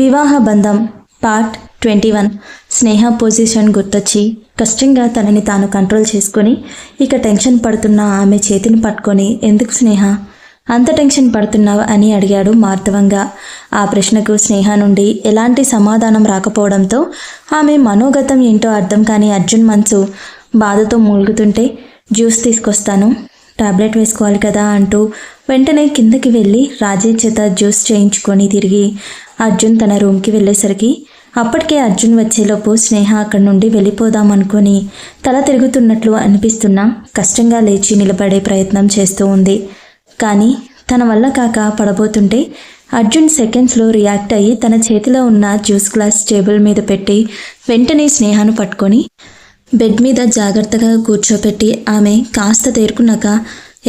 వివాహ బంధం పార్ట్ 21. స్నేహ పొజిషన్ గుర్తొచ్చి కష్టంగా తనని తాను కంట్రోల్ చేసుకొని ఇక టెన్షన్ పడుతున్న ఆమె చేతిని పట్టుకొని, ఎందుకు స్నేహ అంత టెన్షన్ పడుతున్నావు అని అడిగాడు మార్దవంగా. ఆ ప్రశ్నకు స్నేహ నుండి ఎలాంటి సమాధానం రాకపోవడంతో ఆమె మనోగతం ఏంటో అర్థం కాని అర్జున్ మనసు బాధతో మూలుగుతుంటే, జ్యూస్ తీసుకొస్తాను, టాబ్లెట్ వేసుకోవాలి కదా అంటూ వెంటనే కిందకి వెళ్ళి రాజేష్ చేత జ్యూస్ చేయించుకొని తిరిగి అర్జున్ తన రూమ్కి వెళ్ళేసరికి అప్పటికే అర్జున్ వచ్చేలోపు స్నేహ అక్కడి నుండి వెళ్ళిపోదామనుకొని తల తిరుగుతున్నట్లు అనిపిస్తున్నా కష్టంగా లేచి నిలబడే ప్రయత్నం చేస్తూ ఉంది. కానీ తన వల్ల కాక పడబోతుంటే అర్జున్ సెకండ్స్లో రియాక్ట్ అయ్యి తన చేతిలో ఉన్న జ్యూస్ గ్లాస్ టేబుల్ మీద పెట్టి వెంటనే స్నేహను పట్టుకొని బెడ్ మీద జాగ్రత్తగా కూర్చోపెట్టి ఆమె కాస్త తేరుకున్నాక,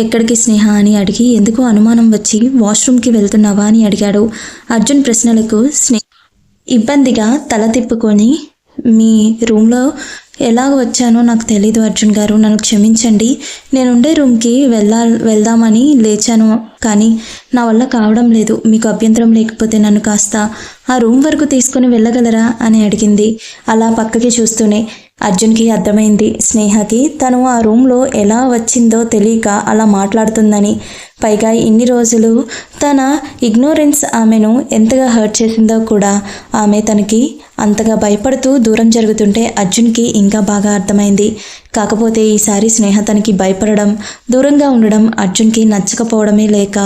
ఎక్కడికి స్నేహ అని అడిగి, ఎందుకు అనుమానం వచ్చి వాష్రూమ్కి వెళ్తున్నావా అని అడిగాడు. అర్జున్ ప్రశ్నలకు ఇబ్బందిగా తల తిప్పుకొని, మీ రూమ్లో ఎలాగ వచ్చానో నాకు తెలీదు అర్జున్ గారు, నన్ను క్షమించండి, నేనుండే రూమ్కి వెళ్దామని లేచాను, కానీ నా వల్ల కావడం లేదు, మీకు అభ్యంతరం లేకపోతే నన్ను కాస్త ఆ రూమ్ వరకు తీసుకొని వెళ్ళగలరా అని అడిగింది. అలా పక్కకి చూస్తూనే అర్జున్కి అర్థమైంది స్నేహకి తను ఆ రూమ్లో ఎలా వచ్చిందో తెలియక అలా మాట్లాడుతుందని. పైగా ఇన్ని రోజులు తన ఇగ్నోరెన్స్ ఆమెను ఎంతగా హర్ట్ చేసిందో కూడా ఆమె తనకి అంతగా భయపడుతూ దూరం జరుగుతుంటే అర్జున్కి ఇంకా బాగా అర్థమైంది. కాకపోతే ఈసారి స్నేహ తనకి భయపడడం, దూరంగా ఉండడం అర్జున్కి నచ్చకపోవడమే లేక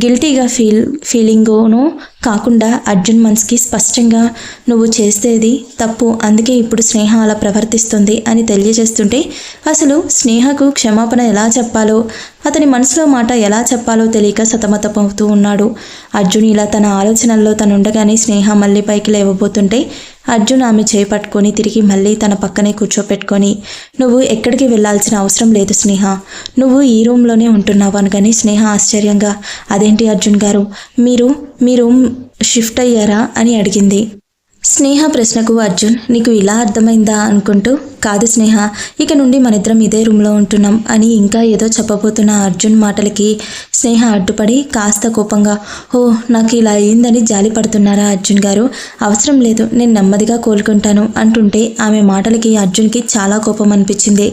గిల్టీగా ఫీలింగును కాకుండా అర్జున్ మనసుకి స్పష్టంగా నువ్వు చేసేది తప్పు, అందుకే ఇప్పుడు స్నేహ అలా ప్రవర్తిస్తుంది అని తెలియజేస్తుంటే అసలు స్నేహకు క్షమాపణ ఎలా చెప్పాలో, అతని మనసులో మాట ఎలా చెప్పాలో తెలియక సతమతమవుతూ ఉన్నాడు. అర్జున్ ఇలా తన ఆలోచనల్లో తనుండగానే స్నేహ మళ్ళీ పైకి లేవబోతుంటే అర్జున్ ఆమె చేపట్టుకొని తిరిగి మళ్ళీ తన పక్కనే కూర్చోపెట్టుకొని, నువ్వు ఎక్కడికి వెళ్ళాల్సిన అవసరం లేదు స్నేహ, నువ్వు ఈ రూమ్లోనే ఉంటున్నావు అనగానే స్నేహ ఆశ్చర్యంగా, అదేంటి అర్జున్ గారు, మీ రూమ్ షిఫ్ట్ అయ్యారా అని అడిగింది. స్నేహ ప్రశ్నకు అర్జున్, నీకు ఇలా అర్థమైందా అనుకుంటూ, కాదు స్నేహ, ఇక నుండి మనిద్దరం ఇదే రూమ్లో ఉంటున్నాం అని ఇంకా ఏదో చెప్పబోతున్న అర్జున్ మాటలకి స్నేహ అడ్డుపడి కాస్త కోపంగా, ఓ నాకు ఇలా అయిందని జాలి పడుతున్నారా అర్జున్ గారు, అవసరం లేదు, నేను నెమ్మదిగా కోలుకుంటాను అంటుంటే ఆమె మాటలకి అర్జున్కి చాలా కోపం అనిపించింది.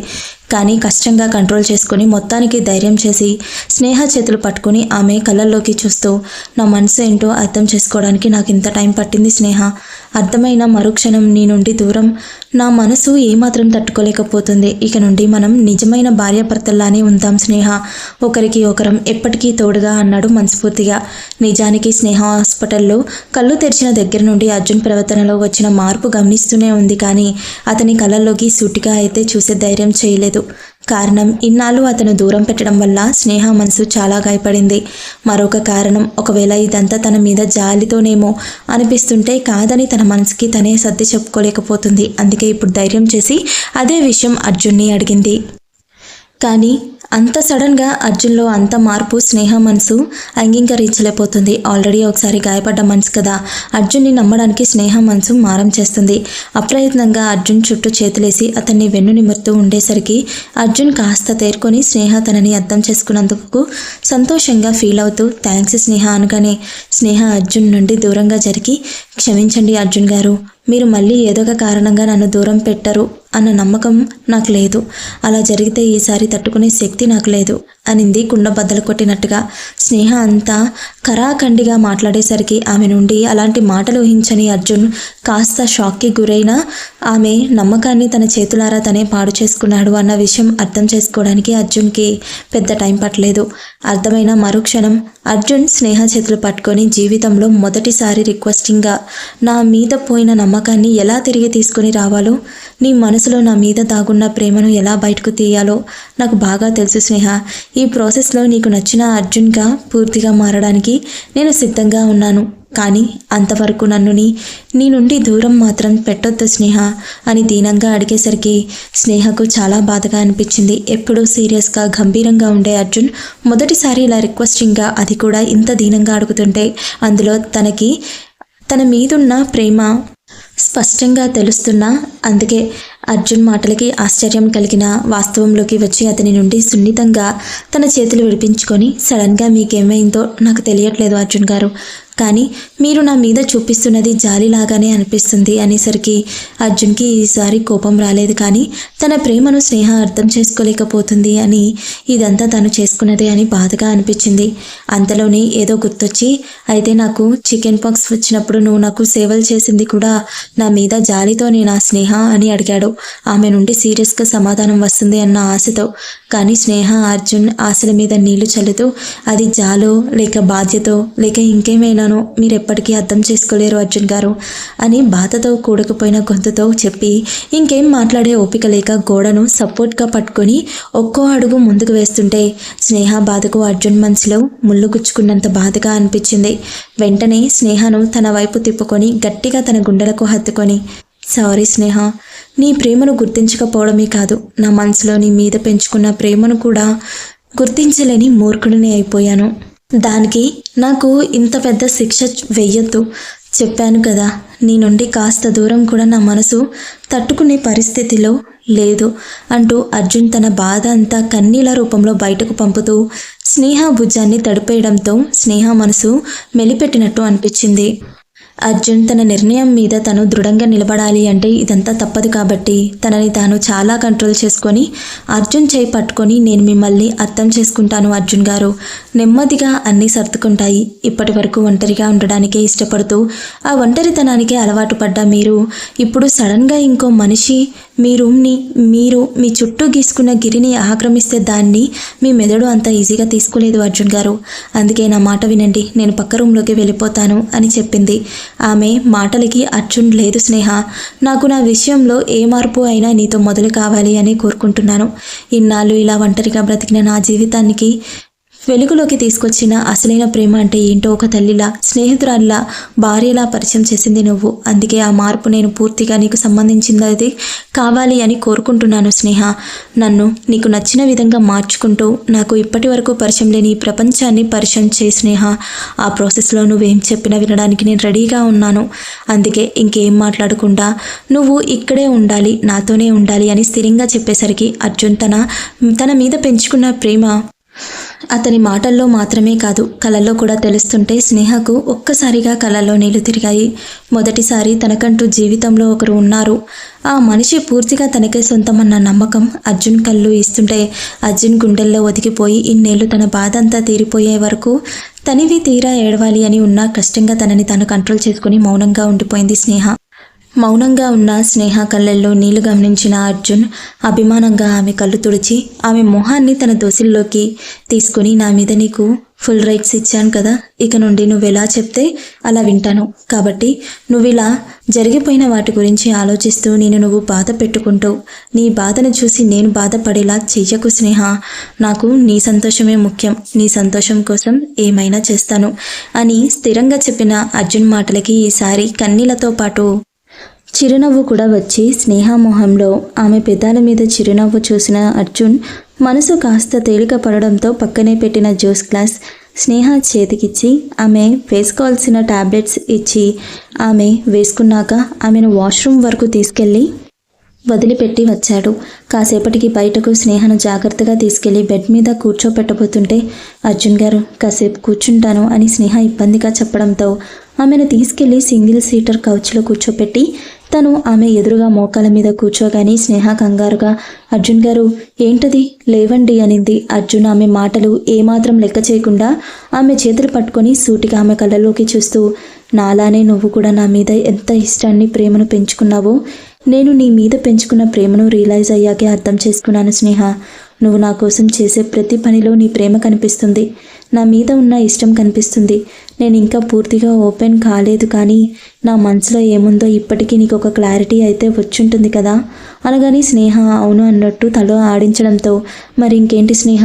కానీ కష్టంగా కంట్రోల్ చేసుకుని మొత్తానికి ధైర్యం చేసి స్నేహ చేతులు పట్టుకుని ఆమె కళ్ళల్లోకి చూస్తూ, నా మనసు ఏంటో అర్థం చేసుకోవడానికి నాకు ఇంత టైం పట్టింది స్నేహ, అర్థమైన మరుక్షణం నీ నుండి దూరం నా మనసు ఏమాత్రం తట్టుకోలేకపోతుంది, ఇక నుండి మనం నిజమైన భార్యాభర్తల్లానే ఉందాం స్నేహ, ఒకరికి ఒకరం ఎప్పటికీ తోడుగా అన్నాడు మనస్ఫూర్తిగా. నిజానికి స్నేహ హాస్పిటల్లో కళ్ళు తెరిచిన దగ్గర నుండి అర్జున్ ప్రవర్తనలో వచ్చిన మార్పు గమనిస్తూనే ఉంది. కానీ అతని కళ్ళల్లోకి సూటిగా అయితే చూసే ధైర్యం చేయలేదు. కారణం, ఇన్నాళ్ళు అతను దూరం పెట్టడం వల్ల స్నేహ మనసు చాలా గాయపడింది. మరొక కారణం, ఒకవేళ ఇదంతా తన మీద జాలితోనేమో అనిపిస్తుంటే కాదని తన మనసుకి తనే సర్ది చెప్పుకోలేకపోతుంది. అందుకే ఇప్పుడు ధైర్యం చేసి అదే విషయం అర్జున్ని అడిగింది. కానీ అంత సడన్గా అర్జున్లో అంత మార్పు స్నేహ మనసు అంగీకరించలేకపోతుంది. ఆల్రెడీ ఒకసారి గాయపడ్డ మనసు కదా, అర్జున్ని నమ్మడానికి స్నేహ మనసు మారం చేస్తుంది. అప్రయత్నంగా అర్జున్ చుట్టూ చేతులేసి అతన్ని వెన్ను నిమురుతూ ఉండేసరికి అర్జున్ కాస్త తేరుకొని స్నేహ తనని అర్థం చేసుకున్నందుకు సంతోషంగా ఫీల్ అవుతూ థ్యాంక్స్ స్నేహ అనగానే స్నేహ అర్జున్ నుండి దూరంగా జరిగి, క్షమించండి అర్జున్ గారు, మీరు మళ్ళీ ఏదో ఒక కారణంగా నన్ను దూరం పెట్టరు అన్న నమ్మకం నాకు లేదు, అలా జరిగితే ఈసారి తట్టుకునే శక్తి నాకు లేదు అనింది కుండ బద్దలు కొట్టినట్టుగా. స్నేహ అంతా కరాఖండిగా మాట్లాడేసరికి ఆమె నుండి అలాంటి మాటలు ఊహించని అర్జున్ కాస్త షాక్కి గురైన ఆమె నమ్మకాన్ని తన చేతులారా తనే పాడు చేసుకున్నాడు అన్న విషయం అర్థం చేసుకోవడానికి అర్జున్కి పెద్ద టైం పట్టలేదు. అర్థమైన మరుక్షణం అర్జున్ స్నేహ చేతులు పట్టుకొని, జీవితంలో మొదటిసారి రిక్వెస్టింగ్గా, నా మీద పోయిన నమ్మకాన్ని ఎలా తిరిగి తీసుకొని రావాలో, నీ మనసులో నా మీద దాగున్న ప్రేమను ఎలా బయటకు తీయాలో నాకు బాగా తెలుసు స్నేహ, ఈ ప్రాసెస్లో నీకు నచ్చిన అర్జున్గా పూర్తిగా మారడానికి నేను సిద్ధంగా ఉన్నాను, కానీ అంతవరకు నన్ను నీ నుండి దూరం మాత్రం పెట్టొద్దు స్నేహ అని దీనంగా అడిగేసరికి స్నేహకు చాలా బాధగా అనిపించింది. ఎప్పుడూ సీరియస్గా గంభీరంగా ఉండే అర్జున్ మొదటిసారి ఇలా రిక్వెస్టింగ్గా, అది కూడా ఇంత దీనంగా అడుగుతుంటే అందులో తనకి తన మీదున్న ప్రేమ స్పష్టంగా తెలుస్తున్నా, అందుకే అర్జున్ మాటలకి ఆశ్చర్యం కలిగిన వాస్తవంలోకి వచ్చి అతని నుండి సున్నితంగా తన చేతులు విడిపించుకొని, సడన్గా మీకేమైందో నాకు తెలియట్లేదు అర్జున్ గారు, కానీ మీరు నా మీద చూపిస్తున్నది జాలిలాగానే అనిపిస్తుంది అనేసరికి అర్జున్కి ఈసారి కోపం రాలేదు, కానీ తన ప్రేమను స్నేహ అర్థం చేసుకోలేకపోతుంది అని, ఇదంతా తను చేసుకున్నదే అని బాధగా అనిపించింది. అంతలోనే ఏదో గుర్తొచ్చి, అయితే నాకు చికెన్ పాక్స్ వచ్చినప్పుడు నువ్వు నాకు సేవలు చేసింది కూడా నా మీద జాలితో నా స్నేహ అని అడిగాడు. ఆమె నుండి సీరియస్గా సమాధానం వస్తుంది అన్న ఆశతో. కానీ స్నేహ అర్జున్ ఆశల మీద నీళ్లు చల్లుతూ, అది జాలో లేక బాధ్యతో లేక ఇంకేమైనానో మీరు ఎప్పటికీ అర్థం చేసుకోలేరు అర్జున్ గారు అని బాధతో కూడకపోయిన గొంతుతో చెప్పి, ఇంకేం మాట్లాడే ఓపిక లేక గోడను సపోర్ట్గా పట్టుకొని ఒక్కో అడుగు ముందుకు వేస్తుంటే స్నేహ బాధకు అర్జున్ మనసులో ముళ్ళు గుచ్చుకున్నంత బాధగా అనిపించింది. వెంటనే స్నేహను తన వైపు తిప్పుకొని గట్టిగా తన గుండెలకు హత్తుకొని, సారీ స్నేహ, నీ ప్రేమను గుర్తించకపోవడమే కాదు, నా మనసులో నీ మీద పెంచుకున్న ప్రేమను కూడా గుర్తించలేని మూర్ఖుడిని అయిపోయాను. దానికి నాకు ఇంత పెద్ద శిక్ష వెయ్యొద్దు. చెప్పాను కదా, నీ నుండి కాస్త దూరం కూడా నా మనసు తట్టుకునే పరిస్థితిలో లేదు అంటూ అర్జున్ తన బాధ అంతా కన్నీళ్ల రూపంలో బయటకు పంపుతూ స్నేహ భుజాన్ని తడిపేయడంతో స్నేహ మనసు మెలిపెట్టినట్టు అనిపించింది. అర్జున్ తన నిర్ణయం మీద తను దృఢంగా నిలబడాలి అంటే ఇదంతా తప్పదు కాబట్టి తనని తాను చాలా కంట్రోల్ చేసుకొని అర్జున్ చేయి పట్టుకొని, నేను మిమ్మల్ని అర్థం చేసుకుంటాను అర్జున్ గారు, నెమ్మదిగా అన్నీ సర్దుకుంటాయి. ఇప్పటి వరకు ఒంటరిగా ఉండడానికే ఇష్టపడుతూ ఆ ఒంటరితనానికే అలవాటు పడ్డ మీరు ఇప్పుడు సడన్గా ఇంకో మనిషి మీరు మీ చుట్టూ గీసుకున్న గిరిని ఆక్రమిస్తే దాన్ని మీ మెదడు అంత ఈజీగా తీసుకోలేదు అర్జున్ గారు. అందుకే నా మాట వినండి, నేను పక్క రూమ్లోకి వెళ్ళిపోతాను అని చెప్పింది. ఆమె మాటలకి అర్జున్, లేదు స్నేహ, నాకు నా విషయంలో ఏ మార్పు అయినా నీతో మొదలు కావాలి అని కోరుకుంటున్నాను. ఇన్నాళ్ళు ఇలా ఒంటరిగా బ్రతికిన నా జీవితానికి వెలుగులోకి తీసుకొచ్చిన అసలైన ప్రేమ అంటే ఏంటో ఒక తల్లిలా, స్నేహితురాల్లా, భార్యలా పరిచయం చేసింది నువ్వు. అందుకే ఆ మార్పు నేను పూర్తిగా నీకు సంబంధించినది కావాలి అని కోరుకుంటున్నాను స్నేహ. నన్ను నీకు నచ్చిన విధంగా మార్చుకుంటూ నాకు ఇప్పటి వరకు పరిచయం లేని ఈ ప్రపంచాన్ని పరిచయం చేయి స్నేహ. ఆ ప్రాసెస్లో నువ్వేం చెప్పినా వినడానికి నేను రెడీగా ఉన్నాను. అందుకే ఇంకేం మాట్లాడకుండా నువ్వు ఇక్కడే ఉండాలి, నాతోనే ఉండాలి అని స్థిరంగా చెప్పేసరికి అర్జున్ తన మీద పెంచుకున్న ప్రేమ అతని మాటల్లో మాత్రమే కాదు కళ్ళల్లో కూడా తెలుస్తుంటే స్నేహకు ఒక్కసారిగా కళ్ళల్లో నీళ్లు తిరిగాయి. మొదటిసారి తనకంటూ జీవితంలో ఒకరు ఉన్నారు, ఆ మనిషి పూర్తిగా తనకే సొంతమన్న నమ్మకం అర్జున్ కళ్ళు ఇస్తుంటే అర్జున్ గుండెల్లో ఒదిగిపోయి ఇన్నేళ్లు తన బాధ అంతా తీరిపోయే వరకు తనివి తీరా ఏడవాలి అని ఉన్నా కష్టంగా తనని తాను కంట్రోల్ చేసుకుని మౌనంగా ఉండిపోయింది స్నేహ. మౌనంగా ఉన్న స్నేహ కళ్ళల్లో నీళ్లు గమనించిన అర్జున్ అభిమానంగా ఆమె కళ్ళు తుడిచి ఆమె మొహాన్ని తన దోసిల్లోకి తీసుకుని, నా మీద నీకు ఫుల్ రైట్స్ ఇచ్చాను కదా, ఇక నుండి నువ్వెలా చెప్తే అలా వింటాను. కాబట్టి నువ్విలా జరిగిపోయిన వాటి గురించి ఆలోచిస్తూ నువ్వు బాధ పెట్టుకుంటూ నీ బాధను చూసి నేను బాధపడేలా చెయ్యకు స్నేహ. నాకు నీ సంతోషమే ముఖ్యం, నీ సంతోషం కోసం ఏమైనా చేస్తాను అని స్థిరంగా చెప్పిన అర్జున్ మాటలకి ఈసారి కన్నీళ్లతో పాటు చిరునవ్వు కూడా వచ్చి స్నేహ మొహంలో ఆమె పెదాల మీద చిరునవ్వు చూసిన అర్జున్ మనసు కాస్త తేలిక పడడంతో పక్కనే పెట్టిన జ్యూస్ గ్లాస్ స్నేహ చేతికిచ్చి ఆమె వేసుకోవాల్సిన టాబ్లెట్స్ ఇచ్చి ఆమె వేసుకున్నాక ఆమెను వాష్రూమ్ వరకు తీసుకెళ్ళి వదిలిపెట్టి వచ్చాడు. కాసేపటికి బయటకు స్నేహను జాగ్రత్తగా తీసుకెళ్లి బెడ్ మీద కూర్చోపెట్టబోతుంటే అర్జున్ గారు, కాసేపు కూర్చుంటాను అని స్నేహ ఇబ్బందిగా చెప్పడంతో ఆమెను తీసుకెళ్లి సింగిల్ సీటర్ కౌచ్లో కూర్చోపెట్టి తను ఆమె ఎదురుగా మోకాల మీద కూర్చోగానే స్నేహ కంగారుగా, అర్జున్ గారు ఏంటది, లేవండి అనింది. అర్జున్ ఆమె మాటలు ఏమాత్రం లెక్క చేయకుండా ఆమె చేతులు పట్టుకొని సూటిగా ఆమె కళ్ళలోకి చూస్తూ, నాలానే నువ్వు కూడా నా మీద ఎంత ఇష్టాన్ని ప్రేమను పెంచుకున్నావో నేను నీ మీద పెంచుకున్న ప్రేమను రియలైజ్ అయ్యాకే అర్థం చేసుకున్నాను స్నేహ. నువ్వు నా కోసం చేసే ప్రతి పనిలో నీ ప్రేమ కనిపిస్తుంది, నా మీద ఉన్న ఇష్టం కనిపిస్తుంది. నేను ఇంకా పూర్తిగా ఓపెన్ కాలేదు, కానీ నా మనసులో ఏముందో ఇప్పటికీ నీకు ఒక క్లారిటీ అయితే వచ్చుంటుంది కదా అనగానే స్నేహ అవును అన్నట్టు తల ఆడించడంతో, మరి ఇంకేంటి స్నేహ,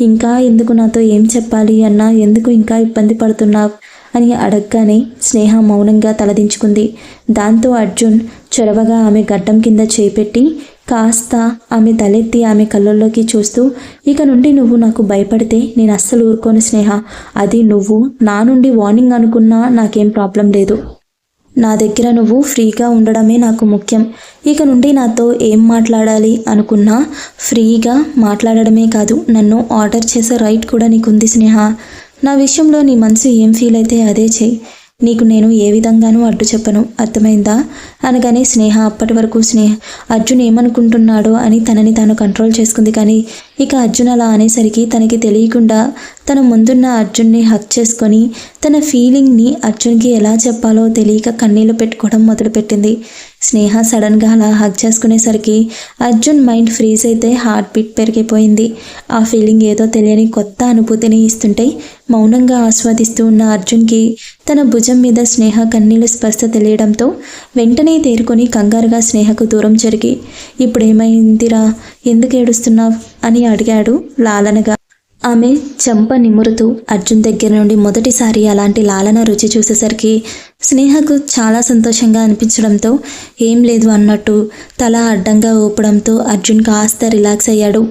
ఇంకా ఎందుకు నాతో ఏం చెప్పాలి అన్నా ఎందుకు ఇంకా ఇబ్బంది పడుతున్నావు అని అడగగానే స్నేహ మౌనంగా తలదించుకుంది. దాంతో అర్జున్ చొరవగా ఆమె గడ్డం కింద చేపెట్టి కాస్త ఆమె తలెత్తి ఆమె కళ్ళల్లోకి చూస్తూ, ఇక నుండి నువ్వు నాకు భయపడితే నేను అస్సలు ఊరుకోను స్నేహ. అది నువ్వు నా నుండి వార్నింగ్ అనుకున్నా నాకేం ప్రాబ్లం లేదు. నా దగ్గర నువ్వు ఫ్రీగా ఉండడమే నాకు ముఖ్యం. ఇక నుండి నాతో ఏం మాట్లాడాలి అనుకున్నా ఫ్రీగా మాట్లాడడమే కాదు, నన్ను ఆర్డర్ చేసే రైట్ కూడా నీకుంది స్నేహ. నా విషయంలో నీ మనసు ఏం ఫీల్ అయితే అదే చెయ్యి. నీకు నేను ఏ విధంగానూ అడ్డు చెప్పను, అర్థమైందా అనగానే స్నేహ అప్పటి వరకు అర్జున్ ఏమనుకుంటున్నాడో అని తనని తాను కంట్రోల్ చేసుకుంది. కానీ ఇక అర్జున్ అలా అనేసరికి తనకి తెలియకుండా తన ముందున్న అర్జున్ని హక్ చేసుకొని తన ఫీలింగ్ని అర్జున్కి ఎలా చెప్పాలో తెలియక కన్నీళ్లు పెట్టుకోవడం మొదలుపెట్టింది. స్నేహ సడన్గా అలా హక్ చేసుకునేసరికి అర్జున్ మైండ్ ఫ్రీజ్ అయితే హార్ట్ బీట్ పెరిగిపోయింది. ఆ ఫీలింగ్ ఏదో తెలియని కొత్త అనుభూతిని ఇస్తుంటే మౌనంగా ఆస్వాదిస్తూ ఉన్న అర్జున్కి తన భుజం మీద స్నేహ కన్నీళ్ళ స్పర్శ తెలియడంతో వెంటనే తేరుకొని కంగారుగా స్నేహకు దూరం జరిగి, ఇప్పుడేమైందిరా, ఎందుకు ఏడుస్తున్నావు అని అడిగాడు లాలనగా. ఆమె చెంప నిమురుతూ అర్జున్ దగ్గర నుండి మొదటిసారి అలాంటి లాలన రుచి చూసేసరికి స్నేహకు చాలా సంతోషంగా అనిపించడంతో ఏం లేదు అన్నట్టు తల అడ్డంగా ఊపడంతో అర్జున్ కాస్త రిలాక్స్ అయ్యాడు.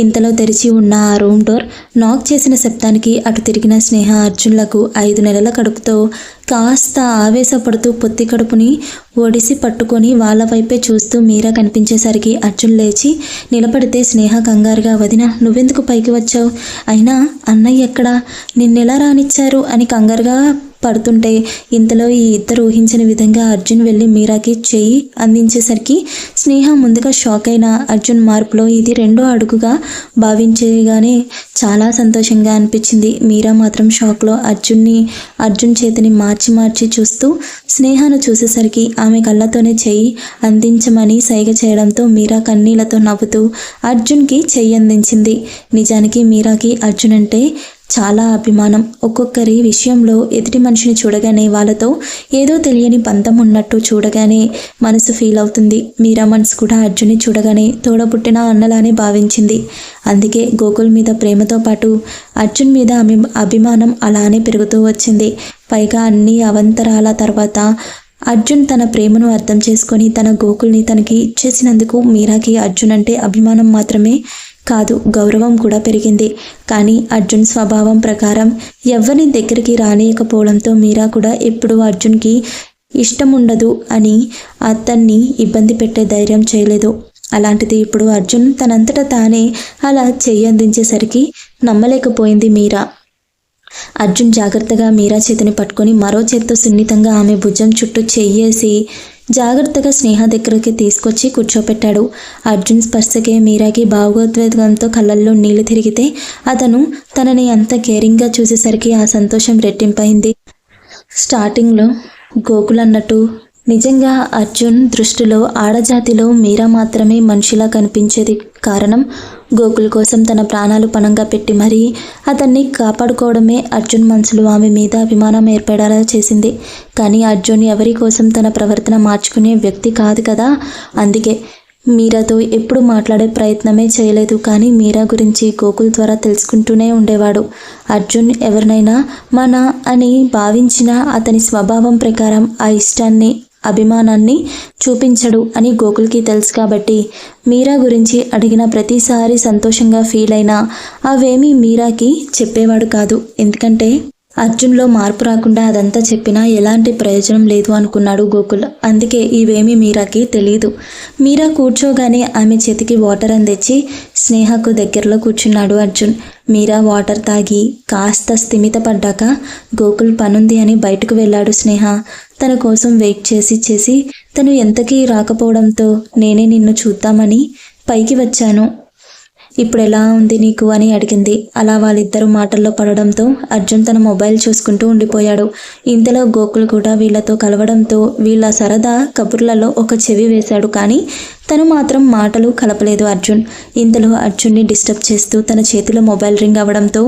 ఇంతలో తెరిచి ఉన్న ఆ రూమ్ డోర్ నాక్ చేసిన శబ్దానికి అటు తిరిగిన స్నేహ అర్జున్లకు 5 నెలల కడుపుతో కాస్త ఆవేశపడుతూ పొత్తి కడుపుని ఒడిసి పట్టుకొని వాళ్ళ వైపే చూస్తూ మీరా కనిపించేసరికి అర్జున్ లేచి నిలబడితే స్నేహ కంగారుగా, వదిన నువ్వెందుకు పైకి వచ్చావు, అయినా అన్నయ్య ఎక్కడా, నిన్నెలా రానిచ్చారు అని కంగారుగా పడుతుంటే ఇంతలో ఈ ఇద్దరు ఊహించిన విధంగా అర్జున్ వెళ్ళి మీరాకి చెయ్యి అందించేసరికి స్నేహ ముందుగా షాక్ అయిన అర్జున్ మార్పులో ఇది 2వ అడుగుగా భావించగానే చాలా సంతోషంగా అనిపించింది. మీరా మాత్రం షాక్లో అర్జున్ చేతిని మార్చి చూస్తూ స్నేహను చూసేసరికి ఆమె కళ్ళతోనే చెయ్యి అందించమని సైగ చేయడంతో మీరా కన్నీళ్లతో నవ్వుతూ అర్జున్కి చెయ్యి అందించింది. నిజానికి మీరాకి అర్జున్ అంటే చాలా అభిమానం. ఒక్కొక్కరి విషయంలో ఎదుటి మనిషిని చూడగానే వాళ్ళతో ఏదో తెలియని బంధం ఉన్నట్టు చూడగానే మనసు ఫీల్ అవుతుంది. మీరా మనసు కూడా అర్జున్ని చూడగానే తోడబుట్టిన అన్నలానే భావించింది. అందుకే గోకుల్ మీద ప్రేమతో పాటు అర్జున్ మీద అభిమానం అలానే పెరుగుతూ వచ్చింది. పైగా అన్ని అవంతరాల తర్వాత అర్జున్ తన ప్రేమను అర్థం చేసుకొని తన గోకుల్ని తనకి ఇచ్చేసినందుకు మీరాకి అర్జున్ అంటే అభిమానం మాత్రమే కాదు, గౌరవం కూడా పెరిగింది. కానీ అర్జున్ స్వభావం ప్రకారం ఎవరిని దగ్గరికి రానియకపోవడంతో మీరా కూడా ఎప్పుడూ అర్జున్కి ఇష్టం ఉండదు అని అతన్ని ఇబ్బంది పెట్టే ధైర్యం చేయలేదు. అలాంటిది ఇప్పుడు అర్జున్ తనంతట తానే అలా చెయ్యి అందించేసరికి నమ్మలేకపోయింది మీరా. అర్జున్ జాగ్రత్తగా మీరా చేతిని పట్టుకొని మరో చేత్తో సున్నితంగా ఆమె భుజం చుట్టూ చెయ్యేసి జాగ్రత్తగా స్నేహ దగ్గరికి తీసుకొచ్చి కూర్చోపెట్టాడు. అర్జున్ స్పర్శకే మీరాకి భావోద్వేగంతో కళ్ళల్లో నీళ్లు తిరిగితే అతను తనని అంత కేరింగ్గా చూసేసరికి ఆ సంతోషం రెట్టింపైంది. స్టార్టింగ్లో గోకుల్ అన్నట్టు నిజంగా అర్జున్ దృష్టిలో ఆడజాతిలో మీరా మాత్రమే మనిషిలా కనిపించేది. కారణం గోకుల్ కోసం తన ప్రాణాలు పణంగా పెట్టి మరీ అతన్ని కాపాడుకోవడమే అర్జున్ మనసులో ఆమె మీద అభిమానం ఏర్పడేలా చేసింది. కానీ అర్జున్ ఎవరి కోసం తన ప్రవర్తన మార్చుకునే వ్యక్తి కాదు కదా. అందుకే మీరాతో ఎప్పుడు మాట్లాడే ప్రయత్నమే చేయలేదు. కానీ మీరా గురించి గోకుల్ ద్వారా తెలుసుకుంటూనే ఉండేవాడు. అర్జున్ ఎవరినైనా మన అని భావించినా అతని స్వభావం ప్రకారం ఆ ఇష్టాన్ని అభిమానాన్ని చూపించడు అని గోకుల్కి తెలుసు. కాబట్టి మీరా గురించి అడిగిన ప్రతిసారి సంతోషంగా ఫీల్ అయినా అవేమీ మీరాకి చెప్పేవాడు కాదు. ఎందుకంటే అర్జున్లో మార్పు రాకుండా అదంతా చెప్పినా ఎలాంటి ప్రయోజనం లేదు అనుకున్నాడు గోకుల్. అందుకే ఇవేమీ మీరాకి తెలీదు. మీరా కూర్చోగానే ఆమె చేతికి వాటర్ అందించి స్నేహకు దగ్గరలో కూర్చున్నాడు అర్జున్. మీరా వాటర్ తాగి కాస్త స్థిమితపడ్డాక గోకుల్ పనుంది అని బయటకు వెళ్ళాడు. స్నేహ తన కోసం వెయిట్ చేసి తను ఎంతకీ రాకపోవడంతో నేనే నిన్ను చూద్దామని పైకి వచ్చాను, ఇప్పుడు ఎలా ఉంది నీకు అని అడిగింది. అలా వాళ్ళిద్దరూ మాటల్లో పడడంతో అర్జున్ తన మొబైల్ చూసుకుంటూ ఉండిపోయాడు. ఇంతలో గోకుల్ కూడా వీళ్ళతో కలవడంతో వీళ్ళ సరదా కబుర్లలో ఒక చెవి వేశాడు. కానీ తను మాత్రం మాటలు కలపలేదు అర్జున్. ఇంతలో అర్జున్ని డిస్టర్బ్ చేస్తూ తన చేతిలో మొబైల్ రింగ్ అవ్వడంతో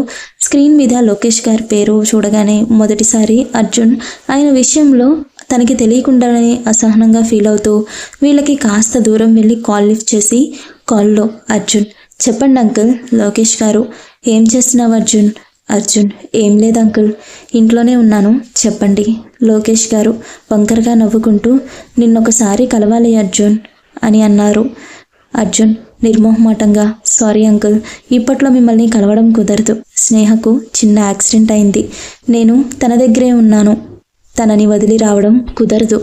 స్క్రీన్ మీద లోకేష్ గారి పేరు చూడగానే మొదటిసారి అర్జున్ ఆయన విషయంలో తనకి తెలియకుండానే అసహనంగా ఫీల్ అవుతూ వీళ్ళకి కాస్త దూరం వెళ్ళి కాల్ లిఫ్ట్ చేసి కాల్లో, అర్జున్ చెప్పండి అంకుల్. లోకేష్ గారు. ఏం చేస్తున్నావు అర్జున్? అర్జున్ ఏం లేదు అంకుల్, ఇంట్లోనే ఉన్నాను, చెప్పండి. లోకేష్ గారు వంకరగా నవ్వుకుంటూ నిన్నొకసారి కలవాలి అర్జున్ అని అన్నారు. అర్జున్ నిర్మోహమాటంగా సారీ అంకుల్, ఇప్పట్లో మిమ్మల్ని కలవడం కుదరదు. స్నేహకు చిన్న యాక్సిడెంట్ అయింది, నేను తన దగ్గరే ఉన్నాను, తనని వదిలి రావడం కుదరదు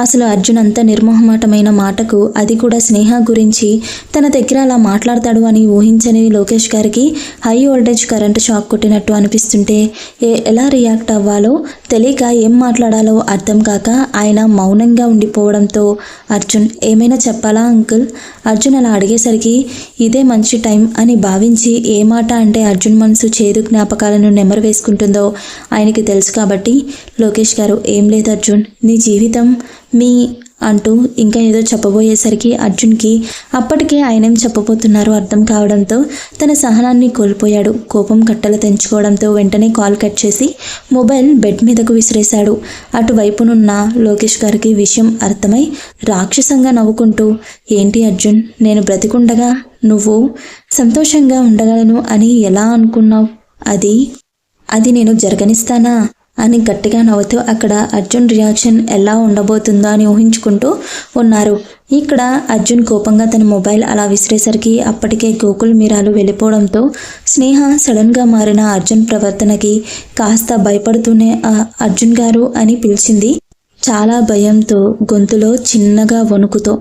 అసలు అర్జున్ అంత నిర్మోహమాటమైన మాటకు, అది కూడా స్నేహ గురించి తన దగ్గర అలా మాట్లాడతాడు అని ఊహించని లోకేష్ గారికి హై వోల్టేజ్ కరెంటు షాక్ కొట్టినట్టు అనిపిస్తుంటే ఎలా రియాక్ట్ అవ్వాలో తెలియక ఏం మాట్లాడాలో అర్థం కాక ఆయన మౌనంగా ఉండిపోవడంతో అర్జున్ ఏమైనా చెప్పాలా అంకుల్? అర్జున్ అలా అడిగేసరికి ఇదే మంచి టైం అని భావించి ఏ మాట అంటే అర్జున్ మనసు చేదు జ్ఞాపకాలను నెమరు వేసుకుంటుందో ఆయనకి తెలుసు కాబట్టి, లోకేష్ గారు ఏం లేదు అర్జున్, నీ జీవితం మీ అంటూ ఇంకా ఏదో చెప్పబోయేసరికి అర్జున్కి అప్పటికే ఆయనేం చెప్పబోతున్నారో అర్థం కావడంతో తన సహనాన్ని కోల్పోయాడు. కోపం కట్టలు తెంచుకోవడంతో వెంటనే కాల్ కట్ చేసి మొబైల్ బెడ్ మీదకు విసిరేశాడు. అటువైపునున్న లోకేష్ గారికి విషయం అర్థమై రాక్షసంగా నవ్వుకుంటూ, ఏంటి అర్జున్, నేను బ్రతికుండగా నువ్వు సంతోషంగా ఉండగలను అని ఎలా అనుకున్నావు? అది నేను జరగనిస్తానా అని గట్టిగా నవ్వుతూ అక్కడ అర్జున్ రియాక్షన్ ఎలా ఉండబోతుందో అని ఊహించుకుంటూ ఉన్నారు. ఇక్కడ అర్జున్ కోపంగా తన మొబైల్ అలా విసిరేసరికి అప్పటికే గోకుల్ మీరాలు వెళ్ళిపోవడంతో స్నేహ సడన్గా మారిన అర్జున్ ప్రవర్తనకి కాస్త భయపడుతూనే అర్జున్ గారు అని పిలిచింది. చాలా భయంతో, గొంతులో చిన్నగా వణుకుతో.